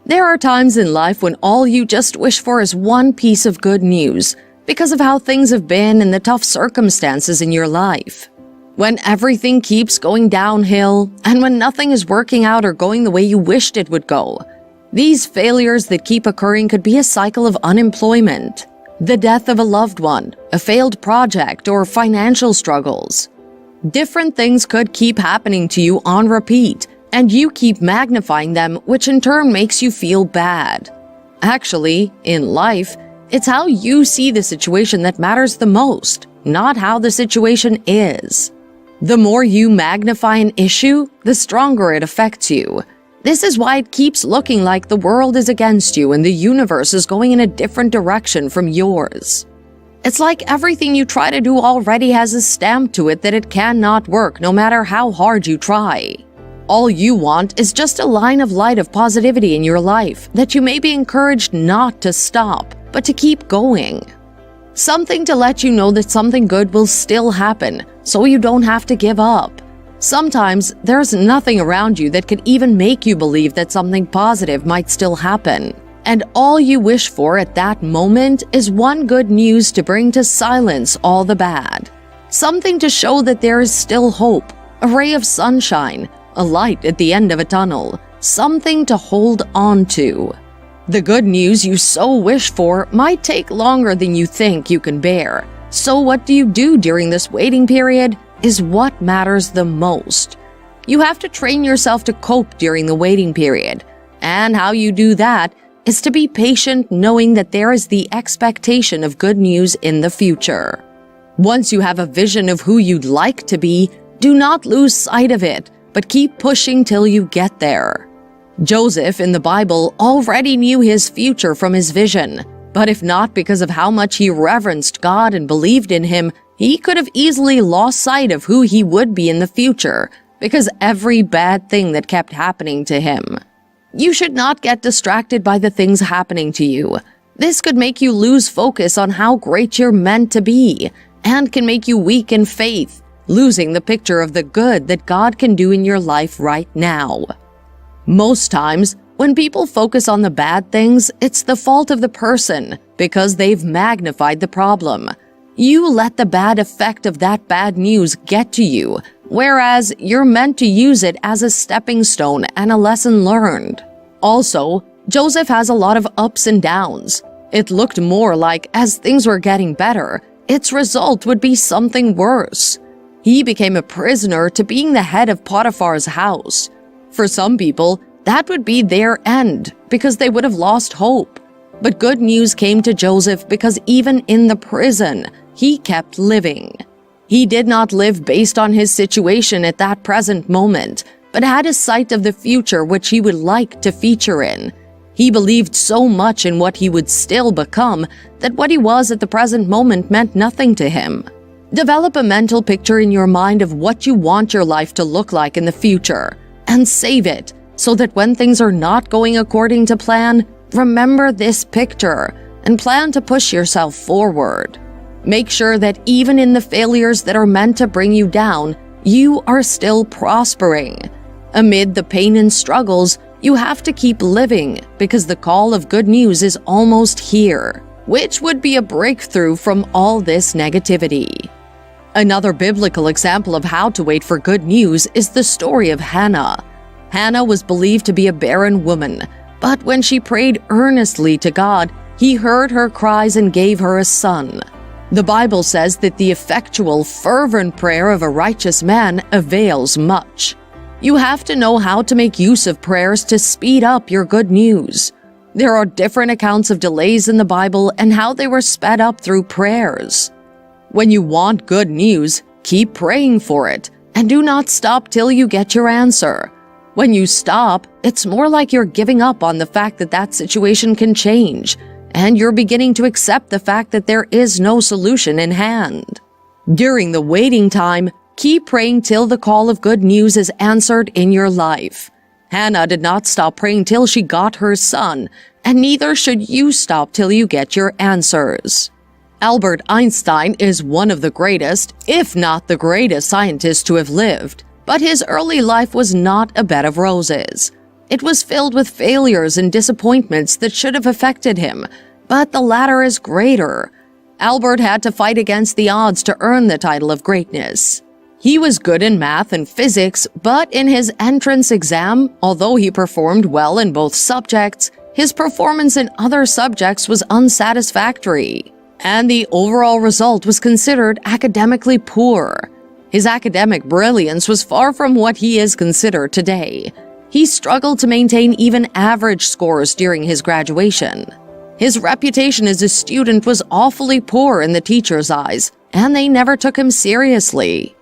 There are times in life when all you just wish for is one piece of good news because of how things have been and the tough circumstances in your life. When everything keeps going downhill and when nothing is working out or going the way you wished it would go, these failures that keep occurring could be a cycle of unemployment, the death of a loved one, a failed project, or financial struggles. Different things could keep happening to you on repeat, and you keep magnifying them, which in turn makes you feel bad. Actually, in life, it's how you see the situation that matters the most, not how the situation is. The more you magnify an issue, the stronger it affects you. This is why it keeps looking like the world is against you and the universe is going in a different direction from yours. It's like everything you try to do already has a stamp to it that it cannot work no matter how hard you try. All you want is just a line of light of positivity in your life that you may be encouraged not to stop, but to keep going. Something to let you know that something good will still happen, so you don't have to give up. Sometimes there's nothing around you that could even make you believe that something positive might still happen. And all you wish for at that moment is one good news to bring to silence all the bad. Something to show that there is still hope, a ray of sunshine, a light at the end of a tunnel, something to hold on to. The good news you so wish for might take longer than you think you can bear. So what do you do during this waiting period is what matters the most. You have to train yourself to cope during the waiting period. And how you do that is to be patient, knowing that there is the expectation of good news in the future. Once you have a vision of who you'd like to be, do not lose sight of it, but keep pushing till you get there. Joseph in the Bible already knew his future from his vision, but if not because of how much he reverenced God and believed in him, he could have easily lost sight of who he would be in the future because every bad thing that kept happening to him. You should not get distracted by the things happening to you. This could make you lose focus on how great you're meant to be and can make you weak in faith, losing the picture of the good that God can do in your life right now. Most times, when people focus on the bad things, it's the fault of the person because they've magnified the problem. You let the bad effect of that bad news get to you, whereas you're meant to use it as a stepping stone and a lesson learned. Also, Joseph has a lot of ups and downs. It looked more like as things were getting better, its result would be something worse. He became a prisoner to being the head of Potiphar's house. For some people, that would be their end because they would have lost hope. But good news came to Joseph because even in the prison, he kept living. He did not live based on his situation at that present moment, but had a sight of the future which he would like to feature in. He believed so much in what he would still become that what he was at the present moment meant nothing to him. Develop a mental picture in your mind of what you want your life to look like in the future, and save it so that when things are not going according to plan, remember this picture and plan to push yourself forward. Make sure that even in the failures that are meant to bring you down, you are still prospering. Amid the pain and struggles, you have to keep living because the call of good news is almost here, which would be a breakthrough from all this negativity. Another biblical example of how to wait for good news is the story of Hannah. Hannah was believed to be a barren woman, but when she prayed earnestly to God, He heard her cries and gave her a son. The Bible says that the effectual, fervent prayer of a righteous man avails much. You have to know how to make use of prayers to speed up your good news. There are different accounts of delays in the Bible and how they were sped up through prayers. When you want good news, keep praying for it, and do not stop till you get your answer. When you stop, it's more like you're giving up on the fact that that situation can change, and you're beginning to accept the fact that there is no solution in hand. During the waiting time, keep praying till the call of good news is answered in your life. Hannah did not stop praying till she got her son, and neither should you stop till you get your answers. Albert Einstein is one of the greatest, if not the greatest scientist to have lived, but his early life was not a bed of roses. It was filled with failures and disappointments that should have affected him, but the latter is greater. Albert had to fight against the odds to earn the title of greatness. He was good in math and physics, but in his entrance exam, although he performed well in both subjects, his performance in other subjects was unsatisfactory, and the overall result was considered academically poor. His academic brilliance was far from what he is considered today. He struggled to maintain even average scores during his graduation. His reputation as a student was awfully poor in the teachers' eyes, and they never took him seriously.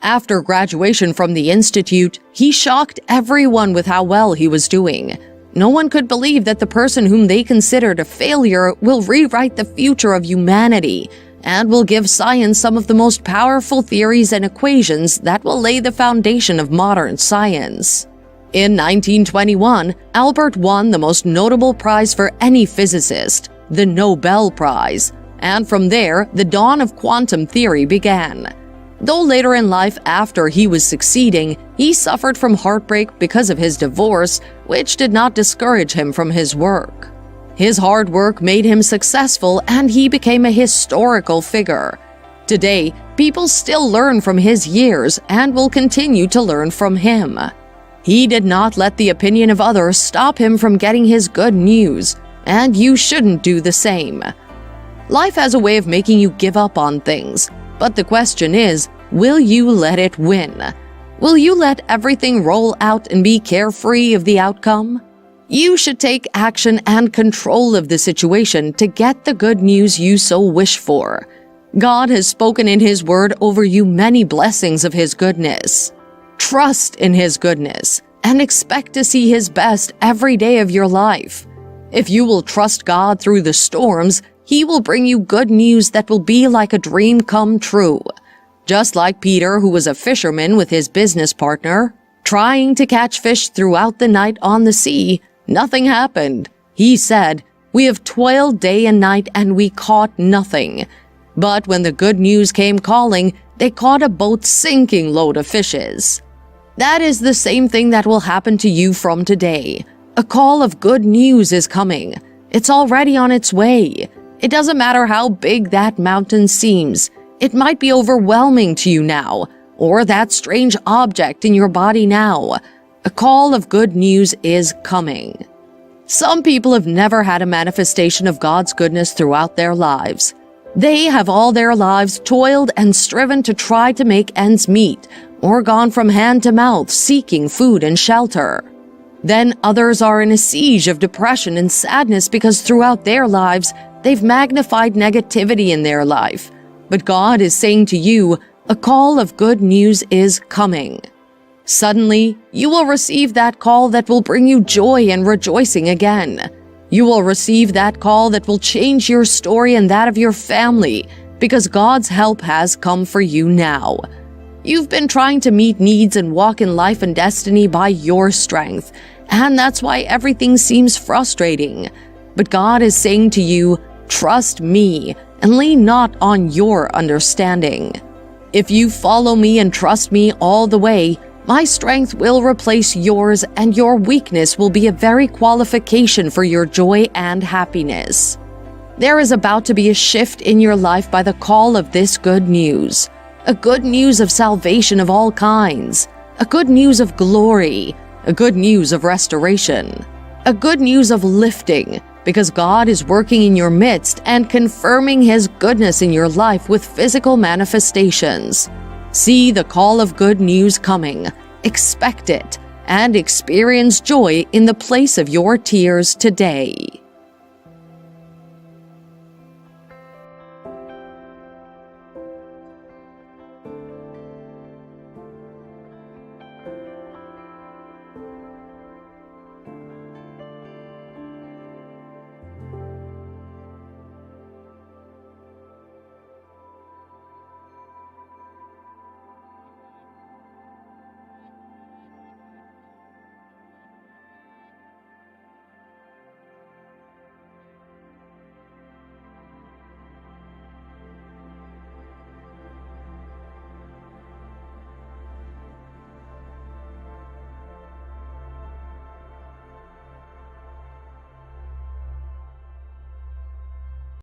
After graduation from the institute, he shocked everyone with how well he was doing. No one could believe that the person whom they considered a failure will rewrite the future of humanity and will give science some of the most powerful theories and equations that will lay the foundation of modern science. In 1921, Albert won the most notable prize for any physicist, the Nobel Prize, and from there, the dawn of quantum theory began. Though later in life, after he was succeeding, he suffered from heartbreak because of his divorce, which did not discourage him from his work. His hard work made him successful, and he became a historical figure. Today, people still learn from his years and will continue to learn from him. He did not let the opinion of others stop him from getting his good news, and you shouldn't do the same. Life has a way of making you give up on things. But the question is, will you let it win? Will you let everything roll out and be carefree of the outcome? You should take action and control of the situation to get the good news you so wish for. God has spoken in His Word over you many blessings of His goodness. Trust in His goodness and expect to see His best every day of your life. If you will trust God through the storms, He will bring you good news that will be like a dream come true. Just like Peter, who was a fisherman with his business partner, trying to catch fish throughout the night on the sea, nothing happened. He said, "We have toiled day and night and we caught nothing." But when the good news came calling, they caught a boat's sinking load of fishes. That is the same thing that will happen to you from today. A call of good news is coming. It's already on its way. It doesn't matter how big that mountain seems. It might be overwhelming to you now, or that strange object in your body now. A call of good news is coming. Some people have never had a manifestation of God's goodness throughout their lives. They have all their lives toiled and striven to try to make ends meet, or gone from hand to mouth seeking food and shelter. Then others are in a siege of depression and sadness because throughout their lives, they've magnified negativity in their life. But God is saying to you, a call of good news is coming. Suddenly, you will receive that call that will bring you joy and rejoicing again. You will receive that call that will change your story and that of your family, because God's help has come for you now. You've been trying to meet needs and walk in life and destiny by your strength, and that's why everything seems frustrating. But God is saying to you, trust me and lean not on your understanding. If you follow me and trust me all the way, my strength will replace yours, and your weakness will be a very qualification for your joy and happiness. There is about to be a shift in your life by the call of this good news. A good news of salvation of all kinds. A good news of glory. A good news of restoration. A good news of lifting, because God is working in your midst and confirming His goodness in your life with physical manifestations. See the call of good news coming, expect it, and experience joy in the place of your tears today.